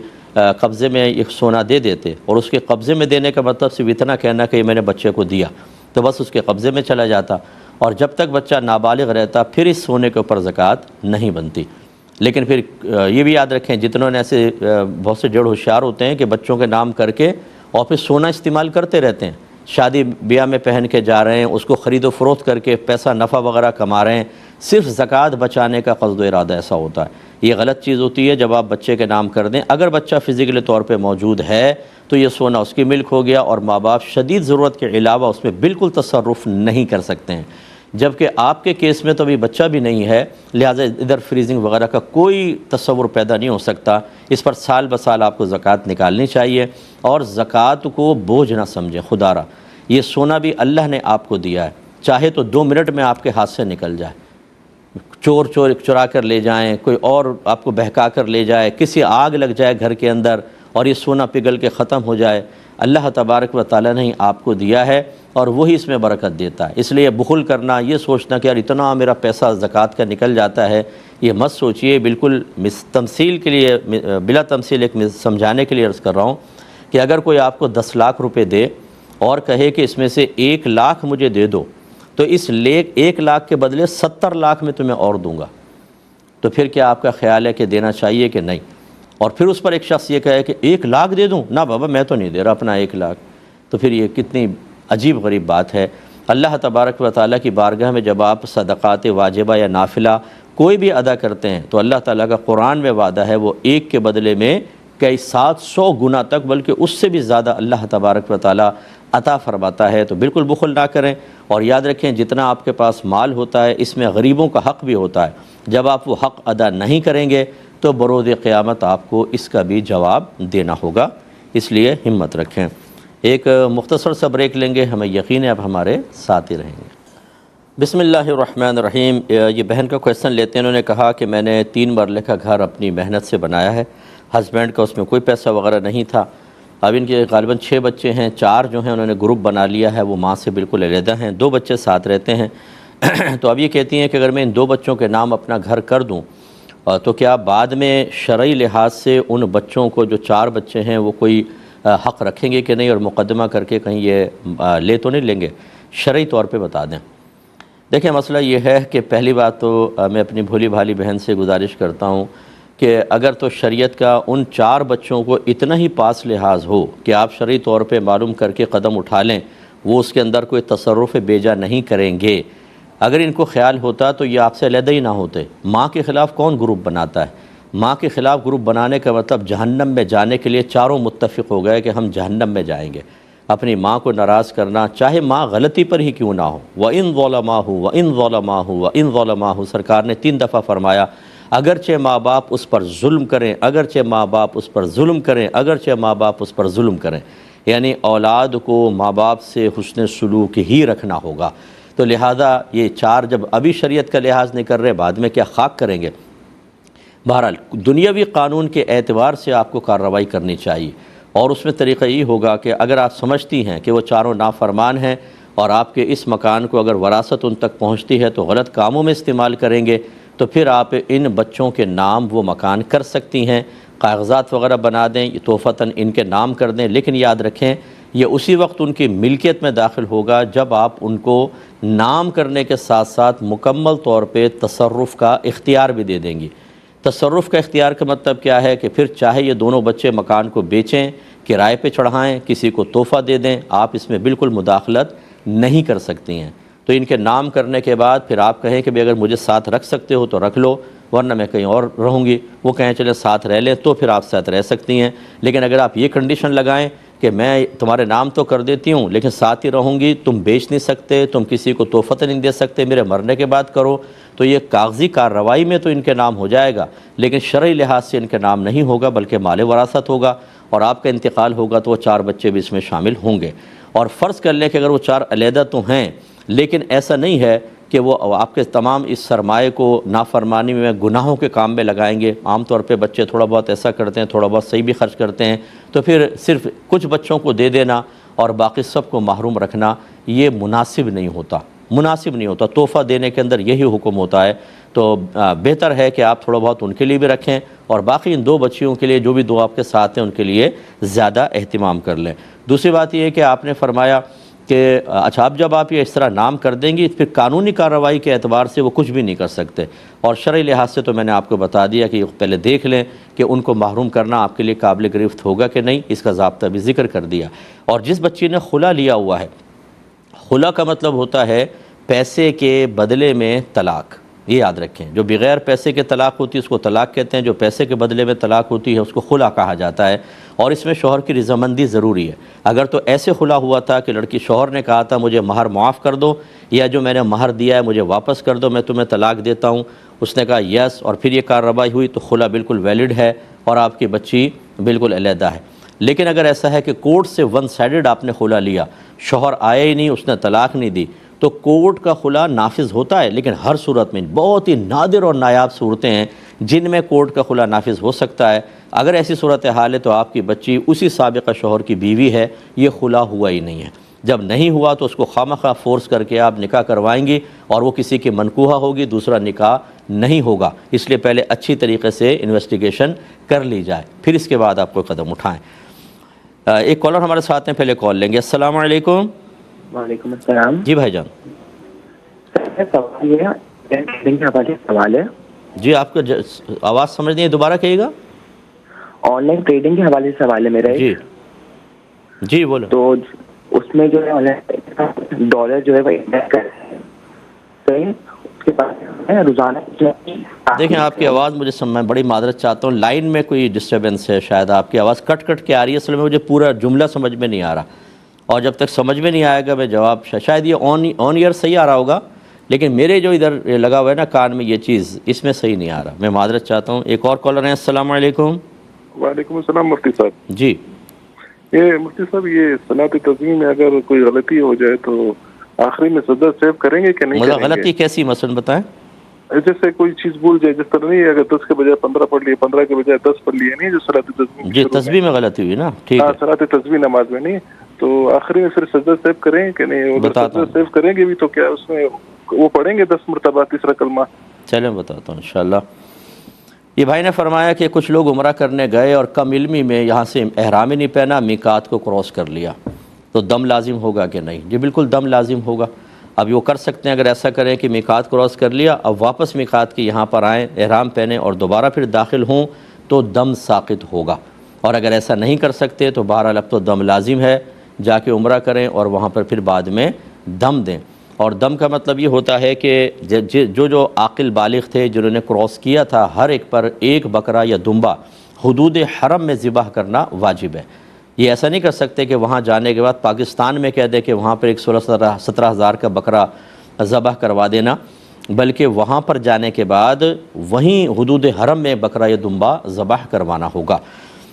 [SPEAKER 1] قبضے میں ایک سونا دے دیتے، اور اس کے قبضے میں دینے کا مطلب صرف اتنا کہنا کہ میں نے بچے کو دیا، تو بس اس کے قبضے میں چلا جاتا، اور جب تک بچہ نابالغ رہتا پھر اس سونے کے اوپر زکوٰۃ نہیں بنتی۔ لیکن پھر یہ بھی یاد رکھیں، جتنوں نے ایسے بہت سے جڑ ہوشیار ہوتے ہیں کہ بچوں کے نام کر کے اور پھر سونا استعمال کرتے رہتے ہیں، شادی بیاہ میں پہن کے جا رہے ہیں، اس کو خرید و فروخت کر کے پیسہ نفع وغیرہ کما رہے ہیں، صرف زکوٰۃ بچانے کا قصد و ارادہ ایسا ہوتا ہے۔ یہ غلط چیز ہوتی ہے۔ جب آپ بچے کے نام کر دیں، اگر بچہ فزیکلی طور پہ موجود ہے تو یہ سونا اس کی ملک ہو گیا، اور ماں باپ شدید ضرورت کے علاوہ اس میں بالکل تصرف نہیں کر سکتے ہیں۔ جبکہ آپ کے کیس میں تو ابھی بچہ بھی نہیں ہے، لہٰذا ادھر فریزنگ وغیرہ کا کوئی تصور پیدا نہیں ہو سکتا۔ اس پر سال بسال آپ کو زکوٰۃ نکالنی چاہیے، اور زکوٰۃ کو بوجھ نہ سمجھیں۔ خدا را یہ سونا بھی اللہ نے آپ کو دیا ہے، چاہے تو 2 منٹ میں آپ کے ہاتھ سے نکل جائے، چرا کر لے جائیں، کوئی اور آپ کو بہکا کر لے جائے، کسی آگ لگ جائے گھر کے اندر اور یہ سونا پگھل کے ختم ہو جائے، اللہ تبارک و تعالیٰ نے آپ کو دیا ہے اور وہی اس میں برکت دیتا ہے۔ اس لیے بخل کرنا، یہ سوچنا کہ یار اتنا میرا پیسہ زکوٰۃ کا نکل جاتا ہے، یہ مت سوچئے۔ بالکل تمثیل کے لیے، بلا تمثیل ایک سمجھانے کے لیے عرض کر رہا ہوں کہ اگر کوئی آپ کو 10 لاکھ روپے دے اور کہے کہ اس میں سے 1 لاکھ مجھے دے دو، تو اس 1 لاکھ کے بدلے 70 لاکھ میں تمہیں اور دوں گا، تو پھر کیا آپ کا خیال ہے کہ دینا چاہیے کہ نہیں؟ اور پھر اس پر ایک شخص یہ کہے کہ 1 لاکھ دے دوں، نہ بابا میں تو نہیں دے رہا اپنا 1 لاکھ، تو پھر یہ کتنی عجیب غریب بات ہے۔ اللہ تبارک و تعالیٰ کی بارگاہ میں جب آپ صدقات واجبہ یا نافلہ کوئی بھی ادا کرتے ہیں تو اللہ تعالیٰ کا قرآن میں وعدہ ہے، وہ 1 کے بدلے میں کئی 700 گنا تک، بلکہ اس سے بھی زیادہ اللہ تبارک و تعالیٰ عطا فرماتا ہے۔ تو بالکل بخل نہ کریں، اور یاد رکھیں جتنا آپ کے پاس مال ہوتا ہے اس میں غریبوں کا حق بھی ہوتا ہے۔ جب آپ وہ حق ادا نہیں کریں گے تو بروز قیامت آپ کو اس کا بھی جواب دینا ہوگا، اس لیے ہمت رکھیں۔ ایک مختصر سا بریک لیں گے، ہمیں یقین ہے اب ہمارے ساتھ ہی رہیں گے۔ بسم اللہ الرحمن الرحیم۔ یہ بہن کا کویسچن لیتے ہیں، انہوں نے کہا کہ میں نے 3 مرلے کا گھر اپنی محنت سے بنایا ہے، ہسبینڈ کا اس میں کوئی پیسہ وغیرہ نہیں تھا، اب ان کے غالباً 6 بچے ہیں، 4 جو ہیں انہوں نے گروپ بنا لیا ہے، وہ ماں سے بالکل علیحدہ ہیں، 2 بچے ساتھ رہتے ہیں۔ تو اب یہ کہتی ہیں کہ اگر میں ان 2 بچوں کے نام اپنا گھر کر دوں تو کیا بعد میں شرعی لحاظ سے ان بچوں کو جو 4 بچے ہیں وہ کوئی حق رکھیں گے کہ نہیں، اور مقدمہ کر کے کہیں یہ لے تو نہیں لیں گے؟ شرعی طور پہ بتا دیں۔ دیکھیں مسئلہ یہ ہے کہ پہلی بات تو میں اپنی بھولی بھالی بہن سے گزارش کرتا ہوں کہ اگر تو شریعت کا ان 4 بچوں کو اتنا ہی پاس لحاظ ہو کہ آپ شرعی طور پہ معلوم کر کے قدم اٹھا لیں، وہ اس کے اندر کوئی تصرف بیجا نہیں کریں گے، اگر ان کو خیال ہوتا تو یہ آپ سے علیحدہ ہی نہ ہوتے۔ ماں کے خلاف کون گروپ بناتا ہے؟ ماں کے خلاف گروپ بنانے کا مطلب جہنم میں جانے کے لیے چاروں متفق ہو گئے کہ ہم جہنم میں جائیں گے۔ اپنی ماں کو ناراض کرنا، چاہے ماں غلطی پر ہی کیوں نہ ہو، وَإِن ظَلَمَاهُ وَإِن ظَلَمَاهُ وَإِن ظَلَمَاهُ، سرکار نے 3 دفعہ فرمایا اگرچہ ماں باپ اس پر ظلم کریں، اگرچہ ماں باپ اس پر ظلم کریں، اگرچہ ماں باپ اس پر ظلم کریں، یعنی اولاد کو ماں باپ سے حسن سلوک ہی رکھنا ہوگا۔ تو لہذا یہ 4 جب ابھی شریعت کا لحاظ نہیں کر رہے، بعد میں کیا خاک کریں گے؟ بہرحال دنیاوی قانون کے اعتبار سے آپ کو کارروائی کرنی چاہیے، اور اس میں طریقہ یہ ہوگا کہ اگر آپ سمجھتی ہیں کہ وہ 4 نافرمان ہیں اور آپ کے اس مکان کو اگر وراثت ان تک پہنچتی ہے تو غلط کاموں میں استعمال کریں گے، تو پھر آپ ان بچوں کے نام وہ مکان کر سکتی ہیں، کاغذات وغیرہ بنا دیں، توفیقاً ان کے نام کر دیں، لیکن یاد رکھیں یہ اسی وقت ان کی ملکیت میں داخل ہوگا جب آپ ان کو نام کرنے کے ساتھ ساتھ مکمل طور پہ تصرف کا اختیار بھی دے دیں گی۔ تصرف کا اختیار کا مطلب کیا ہے کہ پھر چاہے یہ دونوں بچے مکان کو بیچیں، کرائے پہ چڑھائیں، کسی کو تحفہ دے دیں، آپ اس میں بالکل مداخلت نہیں کر سکتی ہیں۔ تو ان کے نام کرنے کے بعد پھر آپ کہیں کہ اگر مجھے ساتھ رکھ سکتے ہو تو رکھ لو، ورنہ میں کہیں اور رہوں گی، وہ کہیں چلیں ساتھ رہ لیں، تو پھر آپ ساتھ رہ سکتی ہیں۔ لیکن اگر آپ یہ کنڈیشن لگائیں کہ میں تمہارے نام تو کر دیتی ہوں لیکن ساتھ ہی رہوں گی، تم بیچ نہیں سکتے، تم کسی کو تحفہ نہیں دے سکتے، میرے مرنے کے بعد کرو، تو یہ کاغذی کارروائی میں تو ان کے نام ہو جائے گا، لیکن شرعی لحاظ سے ان کے نام نہیں ہوگا، بلکہ مال وراثت ہوگا، اور آپ کا انتقال ہوگا تو وہ 4 بچے بھی اس میں شامل ہوں گے۔ اور فرض کر لیں کہ اگر وہ 4 علیحدہ تو ہیں، لیکن ایسا نہیں ہے کہ وہ آپ کے تمام اس سرمایے کو نافرمانی میں گناہوں کے کام میں لگائیں گے۔ عام طور پہ بچے تھوڑا بہت ایسا کرتے ہیں، تھوڑا بہت صحیح بھی خرچ کرتے ہیں، تو پھر صرف کچھ بچوں کو دے دینا اور باقی سب کو محروم رکھنا یہ مناسب نہیں ہوتا، مناسب نہیں ہوتا۔ تحفہ دینے کے اندر یہی حکم ہوتا ہے، تو بہتر ہے کہ آپ تھوڑا بہت ان کے لیے بھی رکھیں، اور باقی ان 2 بچیوں کے لیے جو بھی 2 آپ کے ساتھ ہیں ان کے لیے زیادہ اہتمام کر لیں۔ دوسری بات یہ ہے کہ آپ نے فرمایا کہ اچھا اب جب آپ یہ اس طرح نام کر دیں گی پھر قانونی کارروائی کے اعتبار سے وہ کچھ بھی نہیں کر سکتے، اور شرعی لحاظ سے تو میں نے آپ کو بتا دیا کہ پہلے دیکھ لیں کہ ان کو محروم کرنا آپ کے لیے قابل گرفت ہوگا کہ نہیں، اس کا ضابطہ بھی ذکر کر دیا۔ اور جس بچی نے خلا لیا ہوا ہے، خلا کا مطلب ہوتا ہے پیسے کے بدلے میں طلاق، یہ یاد رکھیں، جو بغیر پیسے کے طلاق ہوتی ہے اس کو طلاق کہتے ہیں، جو پیسے کے بدلے میں طلاق ہوتی ہے اس کو خلا کہا جاتا ہے، اور اس میں شوہر کی رضامندی ضروری ہے۔ اگر تو ایسے خلا ہوا تھا کہ لڑکی شوہر نے کہا تھا مجھے مہر معاف کر دو، یا جو میں نے مہر دیا ہے مجھے واپس کر دو، میں تمہیں طلاق دیتا ہوں، اس نے کہا یس، اور پھر یہ کارروائی ہوئی، تو خلا بالکل ویلڈ ہے اور آپ کی بچی بالکل علیحدہ ہے۔ لیکن اگر ایسا ہے کہ کورٹ سے 1 سائیڈڈ آپ نے خلا لیا، شوہر آیا ہی نہیں، اس نے طلاق نہیں دی، تو کورٹ کا خلا نافذ ہوتا ہے، لیکن ہر صورت میں بہت ہی نادر اور نایاب صورتیں ہیں جن میں کورٹ کا خلا نافذ ہو سکتا ہے۔ اگر ایسی صورتحال ہے تو آپ کی بچی اسی سابقہ شوہر کی بیوی ہے، یہ خلا ہوا ہی نہیں ہے۔ جب نہیں ہوا تو اس کو خواہ فورس کر کے آپ نکاح کروائیں گی، اور وہ کسی کی منکوحہ ہوگی، دوسرا نکاح نہیں ہوگا، اس لیے پہلے اچھی طریقے سے انویسٹیگیشن کر لی جائے، پھر اس کے بعد آپ کوئی قدم اٹھائیں۔ ایک کالر ہمارے ساتھ ہیں، پہلے کال لیں گے۔ السلام علیکم۔
[SPEAKER 6] وعلیکم السلام
[SPEAKER 1] جی بھائی جان۔
[SPEAKER 6] سوال یہ ٹریڈنگ کے حوالے سے سوال ہے
[SPEAKER 1] جی، آپ کو آواز سمجھ نہیں ہے، دوبارہ کہیے گا۔
[SPEAKER 6] آن لائن ٹریڈنگ کے حوالے سے سوال ہے میرا۔
[SPEAKER 1] جی جی بولو۔
[SPEAKER 6] تو اس میں جو ہے آن لائن ڈالر جو ہے وہ انویسٹ کر رہے ہیں، صحیح، اس کے بعد روزانہ
[SPEAKER 1] دیکھیں آپ کی آواز مجھے میں بڑی معذرت چاہتا ہوں، لائن میں کوئی ڈسٹربنس ہے، شاید آپ کی آواز کٹ کٹ کے آ رہی ہے، اصل میں مجھے پورا جملہ سمجھ میں نہیں آ رہا، اور جب تک سمجھ میں نہیں آئے گا میں جواب شاید یہ آن ایئر صحیح آ رہا ہوگا، لیکن میرے جو ادھر لگا ہوا ہے نا کان میں، یہ چیز اس میں صحیح نہیں آ رہا، میں معذرت چاہتا ہوں۔ ایک اور کالر ہیں، السلام علیکم۔
[SPEAKER 7] وعلیکم السلام مفتی صاحب۔
[SPEAKER 1] جی
[SPEAKER 7] یہ مفتی صاحب یہ صلاۃ تسبیح میں اگر کوئی غلطی ہو جائے تو آخری میں سجدہ سیو کریں گے کہ نہیں کریں گے؟
[SPEAKER 1] غلطی کیسی مثلا بتائیں؟
[SPEAKER 7] جیسے کوئی چیز بھول جائے، جس طرح نہیں اگر 10 کے بجائے 15 پڑھ لیے، 15 کے بجائے 10 پڑھ لیے، نہیں جو صلاۃ تسبیح
[SPEAKER 1] جی تسبیح میں غلطی ہوئی نا، ٹھیک ہے،
[SPEAKER 7] صلاۃ تسبیح نماز میں نہیں، تو آخری میں پھر سجدہ سیو کریں کہ نہیں؟ سجدہ سیو کریں گے بھی تو کیا اس میں وہ پڑھیں گے 10 مرتبہ تیسرا کلمہ؟
[SPEAKER 1] چلیں بتاتا ہوں انشاءاللہ۔ یہ بھائی نے فرمایا کہ کچھ لوگ عمرہ کرنے گئے اور کم علمی میں یہاں سے احرام ہی نہیں پہنا، میقات کو کراس کر لیا، تو دم لازم ہوگا کہ نہیں؟ جی بالکل دم لازم ہوگا۔ اب وہ کر سکتے ہیں اگر ایسا کریں کہ میقات کراس کر لیا، اب واپس میقات کے یہاں پر آئیں، احرام پہنیں اور دوبارہ پھر داخل ہوں تو دم ساقط ہوگا، اور اگر ایسا نہیں کر سکتے تو بہرحال اب تو دم لازم ہے، جا کے عمرہ کریں اور وہاں پر پھر بعد میں دم دیں۔ اور دم کا مطلب یہ ہوتا ہے کہ جو عاقل بالغ تھے جنہوں نے کراس کیا تھا، ہر ایک پر ایک بکرا یا دمبا حدود حرم میں ذبح کرنا واجب ہے۔ یہ ایسا نہیں کر سکتے کہ وہاں جانے کے بعد پاکستان میں کہہ دے کہ وہاں پر ایک 16-17 ہزار کا بکرا ذبح کروا دینا، بلکہ وہاں پر جانے کے بعد وہیں حدود حرم میں بکرا یا دمبا ذبح کروانا ہوگا۔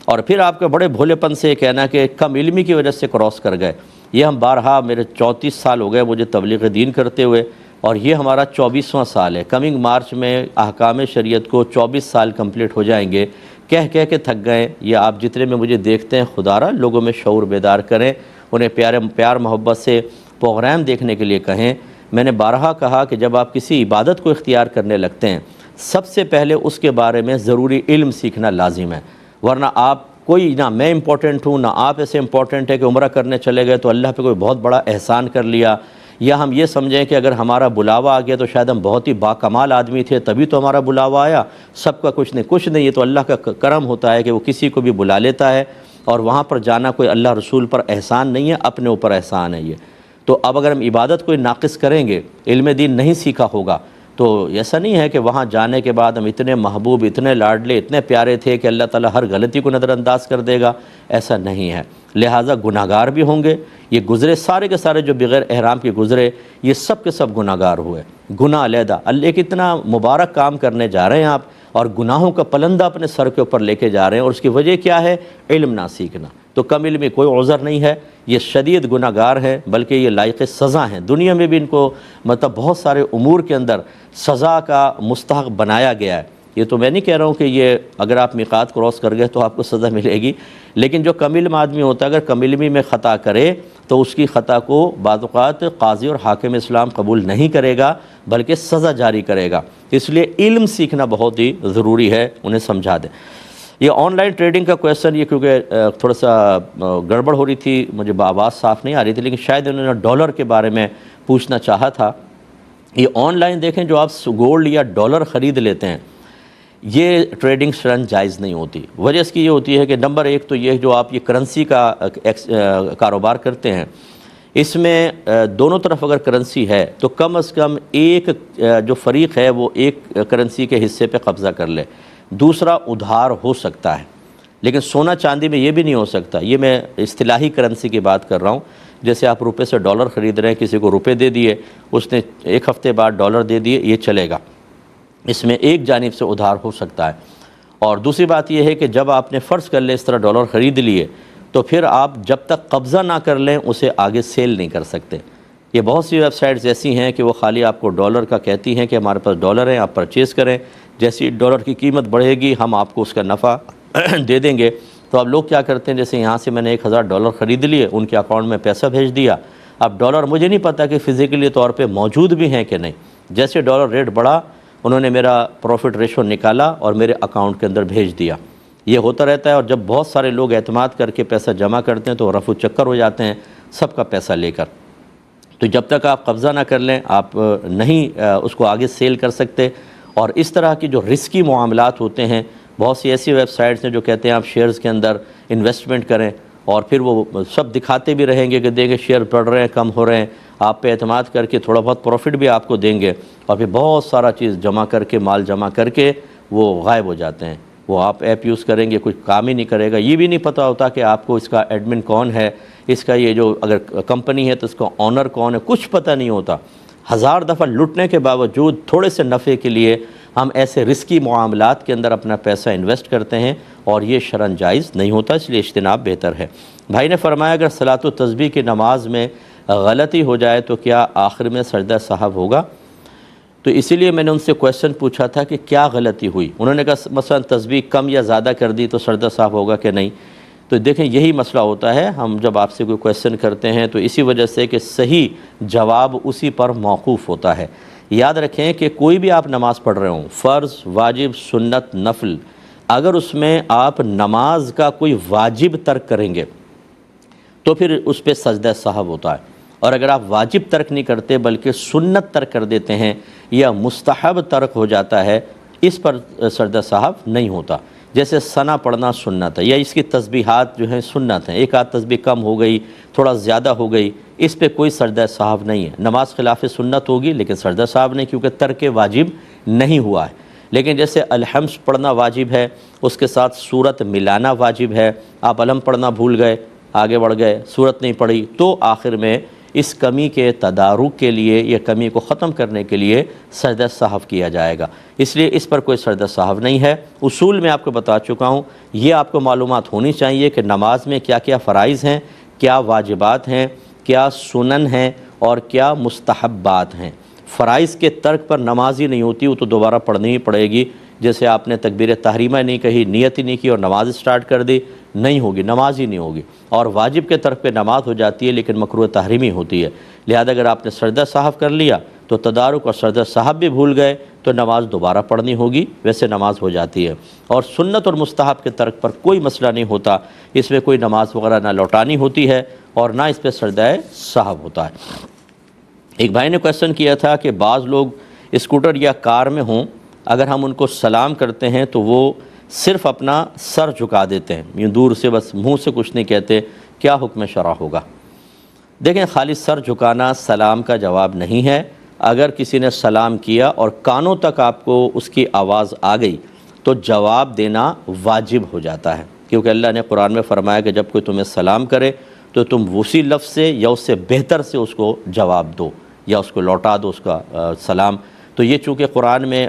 [SPEAKER 1] اور پھر آپ کے بڑے بھولے پن سے کہنا کہ کم علمی کی وجہ سے کراس کر گئے، یہ ہم بارہا، میرے 34 سال ہو گئے مجھے تبلیغ دین کرتے ہوئے، اور یہ ہمارا 24واں سال ہے، کمنگ مارچ میں احکام شریعت کو 24 سال کمپلیٹ ہو جائیں گے، کہہ کے تھک گئے۔ یہ آپ جتنے میں مجھے دیکھتے ہیں خدا را لوگوں میں شعور بیدار کریں، انہیں پیار محبت سے پروگرام دیکھنے کے لیے کہیں۔ میں نے بارہا کہا کہ جب آپ کسی عبادت کو اختیار کرنے لگتے ہیں، سب سے پہلے اس کے بارے میں ضروری علم سیکھنا لازم ہے، ورنہ آپ کوئی نہ میں امپورٹنٹ ہوں نہ آپ ایسے امپورٹنٹ ہے کہ عمرہ کرنے چلے گئے تو اللہ پہ کوئی بہت بڑا احسان کر لیا، یا ہم یہ سمجھیں کہ اگر ہمارا بلاوا آ گیا تو شاید ہم بہت ہی باکمال آدمی تھے تبھی تو ہمارا بلاوا آیا، سب کا کچھ نہیں، یہ تو اللہ کا کرم ہوتا ہے کہ وہ کسی کو بھی بلا لیتا ہے، اور وہاں پر جانا کوئی اللہ رسول پر احسان نہیں ہے، اپنے اوپر احسان ہے یہ۔ تو اب اگر ہم عبادت کوئی ناقص کریں گے، علم دین نہیں سیکھا ہوگا، تو ایسا نہیں ہے کہ وہاں جانے کے بعد ہم اتنے محبوب، اتنے لاڈلے، اتنے پیارے تھے کہ اللہ تعالیٰ ہر غلطی کو نظر انداز کر دے گا، ایسا نہیں ہے۔ لہٰذا گناہ گار بھی ہوں گے، یہ گزرے سارے کے سارے جو بغیر احرام کے گزرے، یہ سب کے سب گناہ گار ہوئے، گناہ علیحدہ۔ اللہ کے اتنا مبارک کام کرنے جا رہے ہیں آپ، اور گناہوں کا پلندہ اپنے سر کے اوپر لے کے جا رہے ہیں، اور اس کی وجہ کیا ہے؟ علم نہ سیکھنا۔ تو کم علمی کوئی عذر نہیں ہے، یہ شدید گناہ گار ہیں، بلکہ یہ لائق سزا ہیں، دنیا میں بھی ان کو مطلب بہت سارے امور کے اندر سزا کا مستحق بنایا گیا ہے۔ یہ تو میں نہیں کہہ رہا ہوں کہ یہ اگر آپ میقات کراس کر گئے تو آپ کو سزا ملے گی، لیکن جو کم علم آدمی ہوتا ہے اگر کم علمی میں خطا کرے تو اس کی خطا کو بعض اوقات قاضی اور حاکم اسلام قبول نہیں کرے گا بلکہ سزا جاری کرے گا، اس لیے علم سیکھنا بہت ہی ضروری ہے، انہیں سمجھا دیں۔ یہ آن لائن ٹریڈنگ کا کویسچن، یہ کیونکہ تھوڑا سا گڑبڑ ہو رہی تھی، مجھے آواز صاف نہیں آ رہی تھی، لیکن شاید انہوں نے ڈالر کے بارے میں پوچھنا چاہا تھا۔ یہ آن لائن دیکھیں، جو آپ گولڈ یا ڈالر خرید لیتے ہیں، یہ ٹریڈنگ شرن جائز نہیں ہوتی۔ وجہ اس کی یہ ہوتی ہے کہ نمبر ایک تو یہ جو آپ یہ کرنسی کا کاروبار کرتے ہیں، اس میں دونوں طرف اگر کرنسی ہے تو کم از کم ایک جو فریق ہے وہ ایک کرنسی کے حصے پہ قبضہ کر لے، دوسرا ادھار ہو سکتا ہے، لیکن سونا چاندی میں یہ بھی نہیں ہو سکتا۔ یہ میں اصطلاحی کرنسی کی بات کر رہا ہوں، جیسے آپ روپے سے ڈالر خرید رہے ہیں، کسی کو روپے دے دیے، اس نے ایک ہفتے بعد ڈالر دے دیے، یہ چلے گا، اس میں ایک جانب سے ادھار ہو سکتا ہے۔ اور دوسری بات یہ ہے کہ جب آپ نے فرض کر لیں اس طرح ڈالر خرید لیے تو پھر آپ جب تک قبضہ نہ کر لیں اسے آگے سیل نہیں کر سکتے۔ یہ بہت سی ویب سائٹس ایسی ہیں کہ وہ خالی آپ کو ڈالر کا کہتی ہیں کہ ہمارے پاس ڈالر ہیں، آپ پرچیز کریں، جیسی ڈالر کی قیمت بڑھے گی ہم آپ کو اس کا نفع دے دیں گے۔ تو اب لوگ کیا کرتے ہیں، جیسے یہاں سے میں نے 1000 ڈالر خرید لیے، ان کے اکاؤنٹ میں پیسہ بھیج دیا، اب ڈالر مجھے نہیں پتہ کہ فزیکلی طور پہ موجود بھی ہیں کہ نہیں، جیسے ڈالر ریٹ بڑھا انہوں نے میرا پروفٹ ریشو نکالا اور میرے اکاؤنٹ کے اندر بھیج دیا۔ یہ ہوتا رہتا ہے، اور جب بہت سارے لوگ اعتماد کر کے پیسہ جمع کرتے ہیں تو رفع چکر ہو جاتے ہیں سب کا پیسہ لے کر۔ تو جب تک آپ قبضہ نہ کر لیں آپ نہیں اس کو آگے سیل کر سکتے۔ اور اس طرح کی جو رسکی معاملات ہوتے ہیں، بہت سی ایسی ویب سائٹس ہیں جو کہتے ہیں آپ شیئرز کے اندر انویسٹمنٹ کریں، اور پھر وہ سب دکھاتے بھی رہیں گے کہ دیکھیں شیئر بڑھ رہے ہیں کم ہو رہے ہیں، آپ پہ اعتماد کر کے تھوڑا بہت پروفٹ بھی آپ کو دیں گے، اور پھر بہت سارا چیز جمع کر کے مال جمع کر کے وہ غائب ہو جاتے ہیں۔ وہ آپ ایپ یوز کریں گے کچھ کام ہی نہیں کرے گا، یہ بھی نہیں پتہ ہوتا کہ آپ کو اس کا ایڈمن کون ہے، اس کا یہ جو اگر کمپنی ہے تو اس کا آنر کون ہے، کچھ پتہ نہیں ہوتا۔ 1000 دفعہ لٹنے کے باوجود تھوڑے سے نفع کے لیے ہم ایسے رسکی معاملات کے اندر اپنا پیسہ انویسٹ کرتے ہیں اور یہ شرعاً جائز نہیں ہوتا، اس لیے اجتناب بہتر ہے۔ بھائی نے فرمایا اگر صلاۃ التسبیح کی نماز میں غلطی ہو جائے تو کیا آخر میں سجدہ سہو ہوگا؟ تو اسی لیے میں نے ان سے کویسچن پوچھا تھا کہ کیا غلطی ہوئی۔ انہوں نے کہا مثلا تسبیح کم یا زیادہ کر دی تو سجدہ سہو ہوگا کہ نہیں؟ تو دیکھیں یہی مسئلہ ہوتا ہے، ہم جب آپ سے کوئی کویسچن کرتے ہیں تو اسی وجہ سے کہ صحیح جواب اسی پر موقوف ہوتا ہے۔ یاد رکھیں کہ کوئی بھی آپ نماز پڑھ رہے ہوں، فرض، واجب، سنت، نفل، اگر اس میں آپ نماز کا کوئی واجب ترک کریں گے تو پھر اس پہ سجدہ سہو ہوتا ہے، اور اگر آپ واجب ترک نہیں کرتے بلکہ سنت ترک کر دیتے ہیں یا مستحب ترک ہو جاتا ہے، اس پر سجدہ سہو نہیں ہوتا۔ جیسے ثنا پڑھنا سنت ہے، یا اس کی تسبیحات جو ہیں سنت ہیں، ایک آدھ تسبیح کم ہو گئی، تھوڑا زیادہ ہو گئی، اس پہ کوئی سجدہ سہو نہیں ہے۔ نماز خلاف سنت ہوگی لیکن سجدہ سہو نہیں، کیونکہ ترک واجب نہیں ہوا ہے۔ لیکن جیسے الحمد پڑھنا واجب ہے، اس کے ساتھ سورت ملانا واجب ہے، آپ الحمد پڑھنا بھول گئے، آگے بڑھ گئے، سورت نہیں پڑھی، تو آخر میں اس کمی کے تدارک کے لیے یا کمی کو ختم کرنے کے لیے سجدہ سہو کیا جائے گا، اس لیے اس پر کوئی سجدہ سہو نہیں ہے۔ اصول میں آپ کو بتا چکا ہوں، یہ آپ کو معلومات ہونی چاہیے کہ نماز میں کیا کیا فرائض ہیں، کیا واجبات ہیں، کیا سنن ہیں اور کیا مستحبات ہیں۔ فرائض کے ترک پر نماز ہی نہیں ہوتی، وہ تو دوبارہ پڑھنی ہی پڑے گی۔ جیسے آپ نے تکبیر تحریمہ نہیں کہی، نیت ہی نہیں کی اور نماز سٹارٹ کر دی، نہیں ہوگی، نماز ہی نہیں ہوگی۔ اور واجب کے ترک پہ نماز ہو جاتی ہے لیکن مکروہ تحریمی ہوتی ہے، لہذا اگر آپ نے سجدہ سہو کر لیا تو تدارک اور سجدہ سہو بھی بھول گئے تو نماز دوبارہ پڑھنی ہوگی، ویسے نماز ہو جاتی ہے۔ اور سنت اور مستحب کے ترک پر کوئی مسئلہ نہیں ہوتا، اس میں کوئی نماز وغیرہ نہ لوٹانی ہوتی ہے اور نہ اس پہ سجدہ سہو ہوتا ہے۔ ایک بھائی نے کویسچن کیا تھا کہ بعض لوگ اسکوٹر یا کار میں ہوں، اگر ہم ان کو سلام کرتے ہیں تو وہ صرف اپنا سر جھکا دیتے ہیں، یوں دور سے، بس منہ سے کچھ نہیں کہتے، کیا حکم شرع ہوگا؟ دیکھیں خالی سر جھکانا سلام کا جواب نہیں ہے۔ اگر کسی نے سلام کیا اور کانوں تک آپ کو اس کی آواز آ گئی تو جواب دینا واجب ہو جاتا ہے، کیونکہ اللہ نے قرآن میں فرمایا کہ جب کوئی تمہیں سلام کرے تو تم اسی لفظ سے یا اس سے بہتر سے اس کو جواب دو یا اس کو لوٹا دو اس کا سلام۔ تو یہ چونکہ قرآن میں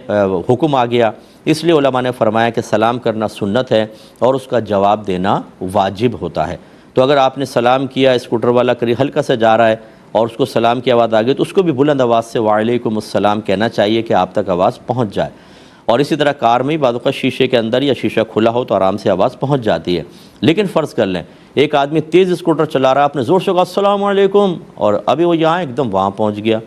[SPEAKER 1] حکم آ گیا، اس لیے علماء نے فرمایا کہ سلام کرنا سنت ہے اور اس کا جواب دینا واجب ہوتا ہے۔ تو اگر آپ نے سلام کیا، اسکوٹر والا قریب ہلکا سے جا رہا ہے اور اس کو سلام کی آواز آ گئی تو اس کو بھی بلند آواز سے وعلیکم السلام کہنا چاہیے کہ آپ تک آواز پہنچ جائے۔ اور اسی طرح کار میں بعض اوقات شیشے کے اندر یا شیشہ کھلا ہو تو آرام سے آواز پہنچ جاتی ہے۔ لیکن فرض کر لیں ایک آدمی تیز اسکوٹر چلا رہا، آپ نے زور سے کہا السلام علیکم، اور ابھی وہ یہاں ایک دم وہاں پہنچ گیا،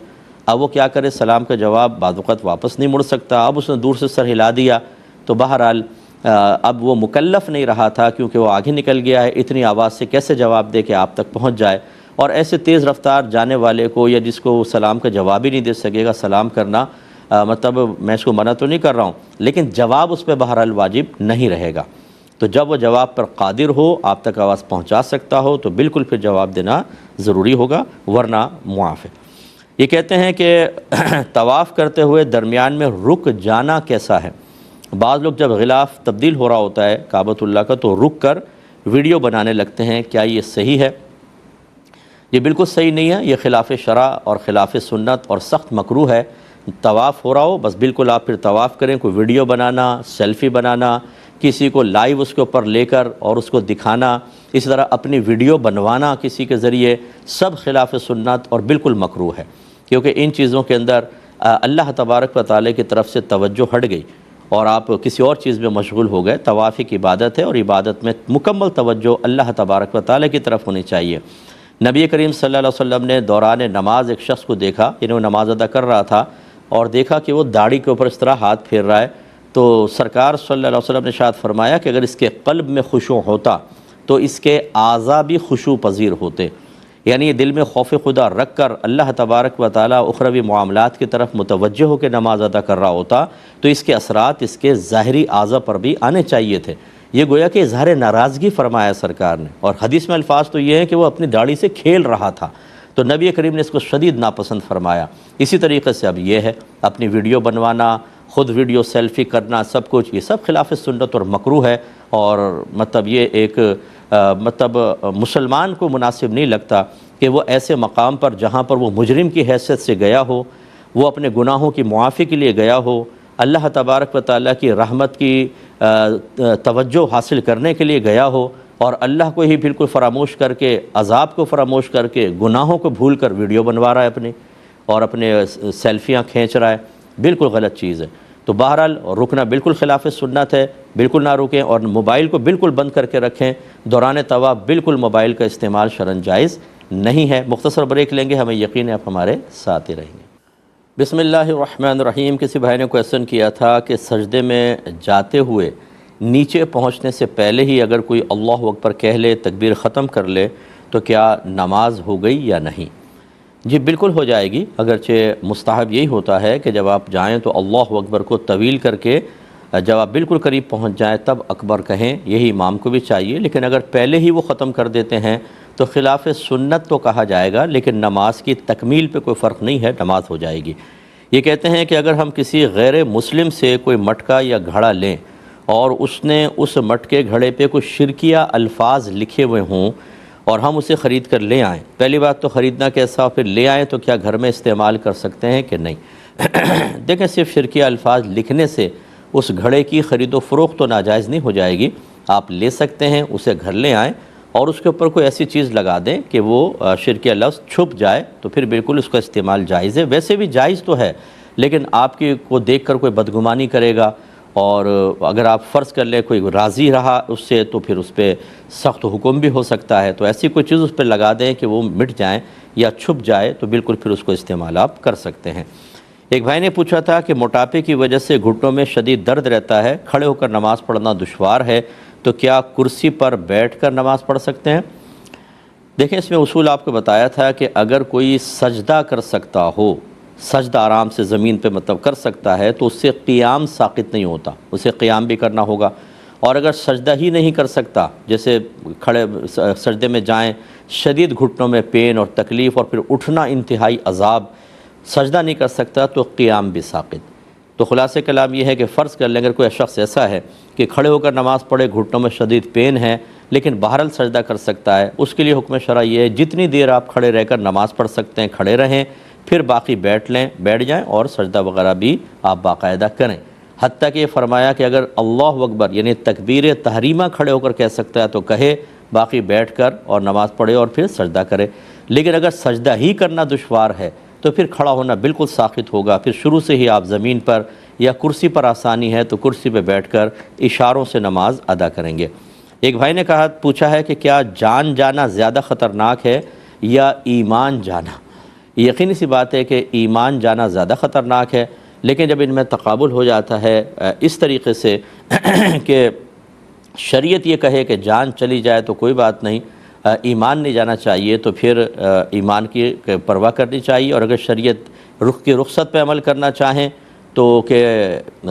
[SPEAKER 1] اب وہ کیا کرے؟ سلام کا جواب بعض اوقات واپس نہیں مڑ سکتا، اب اس نے دور سے سر ہلا دیا تو بہرحال اب وہ مکلف نہیں رہا تھا کیونکہ وہ آگے نکل گیا ہے، اتنی آواز سے کیسے جواب دے کہ آپ تک پہنچ جائے؟ اور ایسے تیز رفتار جانے والے کو یا جس کو سلام کا جواب ہی نہیں دے سکے گا سلام کرنا، مطلب میں اس کو منع تو نہیں کر رہا ہوں لیکن جواب اس پہ بہرحال واجب نہیں رہے گا۔ تو جب وہ جواب پر قادر ہو، آپ تک آواز پہنچا سکتا ہو تو بالکل پھر جواب دینا ضروری ہوگا، ورنہ معاف ہے۔ یہ کہتے ہیں کہ طواف کرتے ہوئے درمیان میں رک جانا کیسا ہے؟ بعض لوگ جب غلاف تبدیل ہو رہا ہوتا ہے کعبۃ اللہ کا تو رک کر ویڈیو بنانے لگتے ہیں، کیا یہ صحیح ہے؟ یہ بالکل صحیح نہیں ہے، یہ خلاف شرع اور خلاف سنت اور سخت مکروہ ہے۔ طواف ہو رہا ہو بس بالکل آپ پھر طواف کریں، کوئی ویڈیو بنانا، سیلفی بنانا، کسی کو لائیو اس کے اوپر لے کر اور اس کو دکھانا، اسی طرح اپنی ویڈیو بنوانا کسی کے ذریعے، سب خلاف سنت اور بالکل مکروہ ہے، کیونکہ ان چیزوں کے اندر اللہ تبارک و تعالی کی طرف سے توجہ ہٹ گئی اور آپ کسی اور چیز میں مشغول ہو گئے۔ طواف ایک عبادت ہے اور عبادت میں مکمل توجہ اللہ تبارک و تعالی کی طرف ہونی چاہیے۔ نبی کریم صلی اللہ علیہ وسلم نے دوران نماز ایک شخص کو دیکھا، یعنی وہ نماز ادا کر رہا تھا اور دیکھا کہ وہ داڑھی کے اوپر اس طرح ہاتھ پھیر رہا ہے، تو سرکار صلی اللہ علیہ وسلم نے ارشاد فرمایا کہ اگر اس کے قلب میں خشوع ہوتا تو اس کے اعضاء بھی خشوع پذیر ہوتے، یعنی یہ دل میں خوف خدا رکھ کر اللہ تبارک و تعالی اخروی معاملات کی طرف متوجہ ہو کے نماز ادا کر رہا ہوتا تو اس کے اثرات اس کے ظاہری اعضاء پر بھی آنے چاہیے تھے۔ یہ گویا کہ اظہار ناراضگی فرمایا سرکار نے، اور حدیث میں الفاظ تو یہ ہیں کہ وہ اپنی داڑھی سے کھیل رہا تھا، تو نبی کریم نے اس کو شدید ناپسند فرمایا۔ اسی طریقے سے اب یہ ہے اپنی ویڈیو بنوانا، خود ویڈیو سیلفی کرنا، سب کچھ یہ سب خلاف سنت اور مکروہ ہے، اور مطلب یہ ایک مسلمان کو مناسب نہیں لگتا کہ وہ ایسے مقام پر جہاں پر وہ مجرم کی حیثیت سے گیا ہو، وہ اپنے گناہوں کی معافی کے لیے گیا ہو اللہ تبارک و تعالیٰ کی رحمت کی توجہ حاصل کرنے کے لیے گیا ہو اور اللہ کو ہی بالکل فراموش کر کے، عذاب کو فراموش کر کے، گناہوں کو بھول کر ویڈیو بنوا رہا ہے اپنے سیلفیاں کھینچ رہا ہے، بالکل غلط چیز ہے۔ تو بہرحال رکنا بالکل خلاف سنت ہے، بالکل نہ رکیں، اور موبائل کو بالکل بند کر کے رکھیں۔ دوران طواف بالکل موبائل کا استعمال شرعاً جائز نہیں ہے۔ مختصر بریک لیں گے، ہمیں یقین ہے آپ ہمارے ساتھ ہی رہیں گے۔ بسم اللہ الرحمن الرحیم۔ کسی بھائی نے کویسچن کیا تھا کہ سجدے میں جاتے ہوئے نیچے پہنچنے سے پہلے ہی اگر کوئی اللہ اکبر کہہ لے، تکبیر ختم کر لے، تو کیا نماز ہو گئی یا نہیں؟ جی بالکل ہو جائے گی، اگرچہ مستحب یہی ہوتا ہے کہ جب آپ جائیں تو اللہ اکبر کو طویل کر کے جب آپ بالکل قریب پہنچ جائیں تب اکبر کہیں، یہی امام کو بھی چاہیے۔ لیکن اگر پہلے ہی وہ ختم کر دیتے ہیں تو خلاف سنت تو کہا جائے گا، لیکن نماز کی تکمیل پہ کوئی فرق نہیں ہے، نماز ہو جائے گی۔ یہ کہتے ہیں کہ اگر ہم کسی غیر مسلم سے کوئی مٹکا یا گھڑا لیں اور اس نے اس مٹکے گھڑے پہ کچھ شرکیہ الفاظ لکھے ہوئے ہوں اور ہم اسے خرید کر لے آئیں، پہلی بات تو خریدنا کیسا، پھر لے آئیں تو کیا گھر میں استعمال کر سکتے ہیں کہ نہیں؟ دیکھیں، صرف شرکیہ الفاظ لکھنے سے اس گھڑے کی خرید و فروخت تو ناجائز نہیں ہو جائے گی۔ آپ لے سکتے ہیں، اسے گھر لے آئیں اور اس کے اوپر کوئی ایسی چیز لگا دیں کہ وہ شرکیہ لفظ چھپ جائے، تو پھر بالکل اس کا استعمال جائز ہے۔ ویسے بھی جائز تو ہے، لیکن آپ کی کو دیکھ کر کوئی بدگمانی کرے گا، اور اگر آپ فرض کر لیں کوئی راضی رہا اس سے تو پھر اس پہ سخت حکم بھی ہو سکتا ہے۔ تو ایسی کوئی چیز اس پہ لگا دیں کہ وہ مٹ جائیں یا چھپ جائے، تو بالکل پھر اس کو استعمال آپ کر سکتے ہیں۔ ایک بھائی نے پوچھا تھا کہ موٹاپے کی وجہ سے گھٹنوں میں شدید درد رہتا ہے، کھڑے ہو کر نماز پڑھنا دشوار ہے، تو کیا کرسی پر بیٹھ کر نماز پڑھ سکتے ہیں؟ دیکھیں، اس میں اصول آپ کو بتایا تھا کہ اگر کوئی سجدہ کر سکتا ہو، سجدہ آرام سے زمین پہ کر سکتا ہے، تو اس سے قیام ساقط نہیں ہوتا، اسے قیام بھی کرنا ہوگا۔ اور اگر سجدہ ہی نہیں کر سکتا، جیسے کھڑے سجدے میں جائیں، شدید گھٹنوں میں پین اور تکلیف اور پھر اٹھنا انتہائی عذاب، سجدہ نہیں کر سکتا تو قیام بھی ساقط۔ تو خلاصہ کلام یہ ہے کہ فرض کر لیں اگر کوئی شخص ایسا ہے کہ کھڑے ہو کر نماز پڑھے، گھٹنوں میں شدید پین ہے لیکن بہرحال سجدہ کر سکتا ہے، اس کے لیے حکم شرع یہ ہے جتنی دیر آپ کھڑے رہ کر نماز پڑھ سکتے ہیں کھڑے رہیں، پھر باقی بیٹھ جائیں اور سجدہ وغیرہ بھی آپ باقاعدہ کریں۔ حتیٰ کہ یہ فرمایا کہ اگر اللہ اکبر یعنی تکبیر تحریمہ کھڑے ہو کر کہہ سکتا ہے تو کہے، باقی بیٹھ کر اور نماز پڑھے اور پھر سجدہ کرے۔ لیکن اگر سجدہ ہی کرنا دشوار ہے تو پھر کھڑا ہونا بالکل ساقط ہوگا، پھر شروع سے ہی آپ زمین پر یا کرسی پر آسانی ہے تو کرسی پہ بیٹھ کر اشاروں سے نماز ادا کریں گے۔ ایک بھائی نے پوچھا ہے کہ کیا جان جانا زیادہ خطرناک ہے یا ایمان جانا؟ یقینی سی بات ہے کہ ایمان جانا زیادہ خطرناک ہے، لیکن جب ان میں تقابل ہو جاتا ہے اس طریقے سے کہ شریعت یہ کہے کہ جان چلی جائے تو کوئی بات نہیں، ایمان نہیں جانا چاہیے، تو پھر ایمان کی پرواہ کرنی چاہیے۔ اور اگر شریعت رخ کی رخصت پہ عمل کرنا چاہیں تو کہ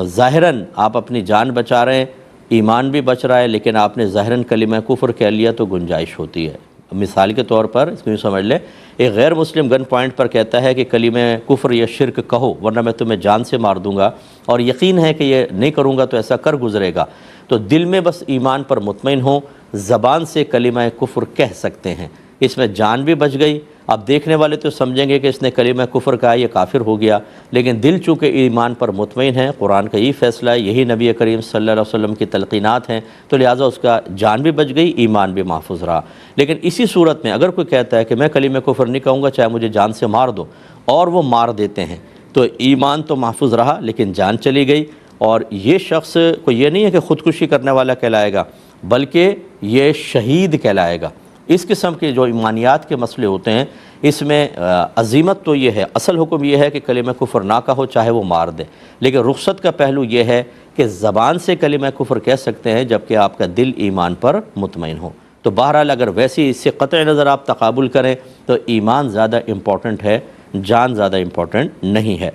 [SPEAKER 1] ظاہراً آپ اپنی جان بچا رہے ہیں، ایمان بھی بچ رہا ہے، لیکن آپ نے ظاہراً کلمہ کفر کہہ لیا تو گنجائش ہوتی ہے۔ مثال کے طور پر اس کو یوں سمجھ لیں، ایک غیر مسلم گن پوائنٹ پر کہتا ہے کہ کلمہ کفر یا شرک کہو ورنہ میں تمہیں جان سے مار دوں گا، اور یقین ہے کہ یہ نہیں کروں گا تو ایسا کر گزرے گا، تو دل میں بس ایمان پر مطمئن ہوں، زبان سے کلمہ کفر کہہ سکتے ہیں، اس میں جان بھی بچ گئی۔ اب دیکھنے والے تو سمجھیں گے کہ اس نے کلمہ کفر کہا، یہ کافر ہو گیا، لیکن دل چونکہ ایمان پر مطمئن ہے، قرآن کا یہی فیصلہ ہے، یہی نبی کریم صلی اللہ علیہ وسلم کی تلقینات ہیں، تو لہٰذا اس کا جان بھی بچ گئی، ایمان بھی محفوظ رہا۔ لیکن اسی صورت میں اگر کوئی کہتا ہے کہ میں کلمہ کفر نہیں کہوں گا چاہے مجھے جان سے مار دو، اور وہ مار دیتے ہیں، تو ایمان تو محفوظ رہا لیکن جان چلی گئی، اور یہ شخص کو یہ نہیں ہے کہ خودکشی کرنے والا کہلائے گا، بلکہ یہ شہید کہلائے گا۔ اس قسم کے جو ایمانیات کے مسئلے ہوتے ہیں اس میں عزیمت تو یہ ہے، اصل حکم یہ ہے کہ کلمہ کفر نہ کہو چاہے وہ مار دے، لیکن رخصت کا پہلو یہ ہے کہ زبان سے کلمہ کفر کہہ سکتے ہیں جبکہ آپ کا دل ایمان پر مطمئن ہو۔ تو بہرحال اگر ویسی اس سے قطع نظر آپ تقابل کریں تو ایمان زیادہ امپورٹنٹ ہے، جان زیادہ امپورٹنٹ نہیں ہے۔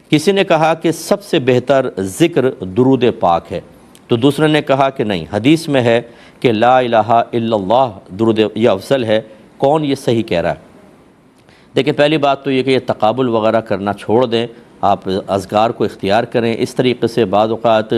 [SPEAKER 1] کسی نے کہا کہ سب سے بہتر ذکر درود پاک ہے، تو دوسرے نے کہا کہ نہیں، حدیث میں ہے کہ لا الہ الا اللہ درود یہ افضل ہے، کون یہ صحیح کہہ رہا ہے؟ دیکھیں، پہلی بات تو یہ کہ یہ تقابل وغیرہ کرنا چھوڑ دیں، آپ اذکار کو اختیار کریں۔ اس طریقے سے بعض اوقات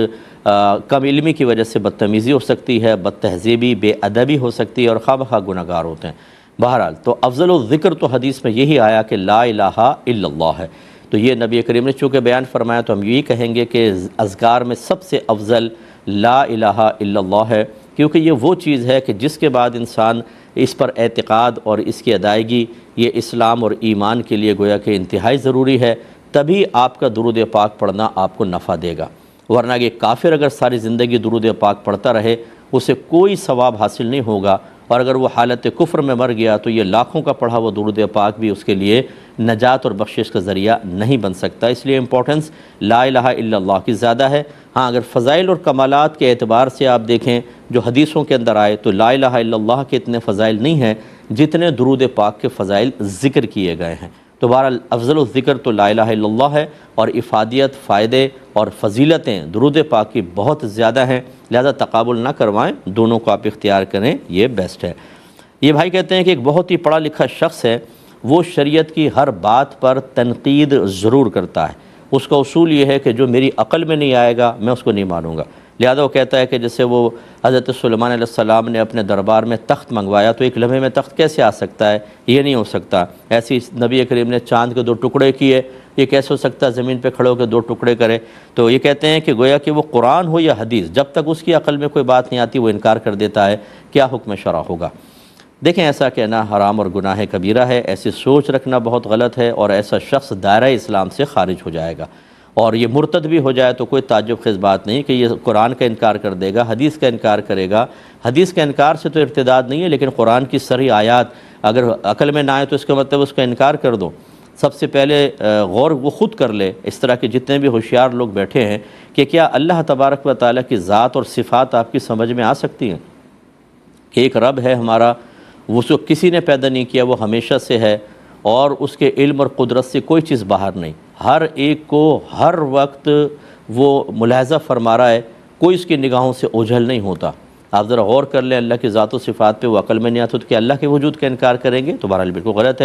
[SPEAKER 1] کم علمی کی وجہ سے بدتمیزی ہو سکتی ہے، بد تہذیبی، بے ادبی ہو سکتی ہے، اور خواہ بخواہ گناہ گار ہوتے ہیں۔ بہرحال تو افضل الذکر تو حدیث میں یہی آیا کہ لا الہ الا اللہ ہے۔ تو یہ نبی کریم نے چونکہ بیان فرمایا تو ہم یہی کہیں گے کہ اذکار میں سب سے افضل لا الہ الا اللہ ہے، کیونکہ یہ وہ چیز ہے کہ جس کے بعد انسان اس پر اعتقاد اور اس کی ادائیگی یہ اسلام اور ایمان کے لیے گویا کہ انتہائی ضروری ہے، تبھی آپ کا درود پاک پڑھنا آپ کو نفع دے گا، ورنہ کہ کافر اگر ساری زندگی درود پاک پڑھتا رہے اسے کوئی ثواب حاصل نہیں ہوگا، اور اگر وہ حالت کفر میں مر گیا تو یہ لاکھوں کا پڑھا وہ درود پاک بھی اس کے لیے نجات اور بخشش کا ذریعہ نہیں بن سکتا۔ اس لیے امپورٹنس لا الہ الا اللہ کی زیادہ ہے۔ ہاں اگر فضائل اور کمالات کے اعتبار سے آپ دیکھیں جو حدیثوں کے اندر آئے تو لا الہ الا اللہ کے اتنے فضائل نہیں ہیں جتنے درود پاک کے فضائل ذکر کیے گئے ہیں۔ تو بہرحال افضل الذکر تو لا الہ الا اللہ ہے، اور افادیت، فائدے اور فضیلتیں درود پاک کی بہت زیادہ ہیں، لہذا تقابل نہ کروائیں، دونوں کو آپ اختیار کریں، یہ بیسٹ ہے۔ یہ بھائی کہتے ہیں کہ ایک بہت ہی پڑھا لکھا شخص ہے، وہ شریعت کی ہر بات پر تنقید ضرور کرتا ہے، اس کا اصول یہ ہے کہ جو میری عقل میں نہیں آئے گا میں اس کو نہیں مانوں گا، لہذا وہ کہتا ہے کہ جیسے وہ حضرت سلیمان علیہ السلام نے اپنے دربار میں تخت منگوایا تو ایک لمحے میں تخت کیسے آ سکتا ہے، یہ نہیں ہو سکتا۔ ایسی نبی کریم نے چاند کے 2 ٹکڑے کیے، یہ کیسے ہو سکتا ہے زمین پہ کھڑے ہو کے 2 ٹکڑے کرے۔ تو یہ کہتے ہیں کہ گویا کہ وہ قرآن ہو یا حدیث، جب تک اس کی عقل میں کوئی بات نہیں آتی وہ انکار کر دیتا ہے، کیا حکم شرع ہوگا؟ دیکھیں ایسا کہنا حرام اور گناہ کبیرہ ہے، ایسی سوچ رکھنا بہت غلط ہے، اور ایسا شخص دائرہ اسلام سے خارج ہو جائے گا، اور یہ مرتد بھی ہو جائے تو کوئی تعجب خیز بات نہیں کہ یہ قرآن کا انکار کر دے گا، حدیث کا انکار کرے گا۔ حدیث کا انکار سے تو ارتداد نہیں ہے، لیکن قرآن کی صریح آیات اگر عقل میں نہ آئے تو اس کا مطلب اس کا انکار کر دو۔ سب سے پہلے غور وہ خود کر لے، اس طرح کے جتنے بھی ہوشیار لوگ بیٹھے ہیں، کہ کیا اللہ تبارک و تعالیٰ کی ذات اور صفات آپ کی سمجھ میں آ سکتی ہیں؟ کہ ایک رب ہے ہمارا، وہ جو کسی نے پیدا نہیں کیا، وہ ہمیشہ سے ہے، اور اس کے علم اور قدرت سے کوئی چیز باہر نہیں، ہر ایک کو ہر وقت وہ ملاحظہ فرما رہا ہے، کوئی اس کی نگاہوں سے اوجھل نہیں ہوتا۔ آپ ذرا غور کر لیں اللہ کی ذات و صفات پہ، وہ عقل میں نہیں آتا تو کہ اللہ کے وجود کا انکار کریں گے تو بہرحال بالکل غلط ہے۔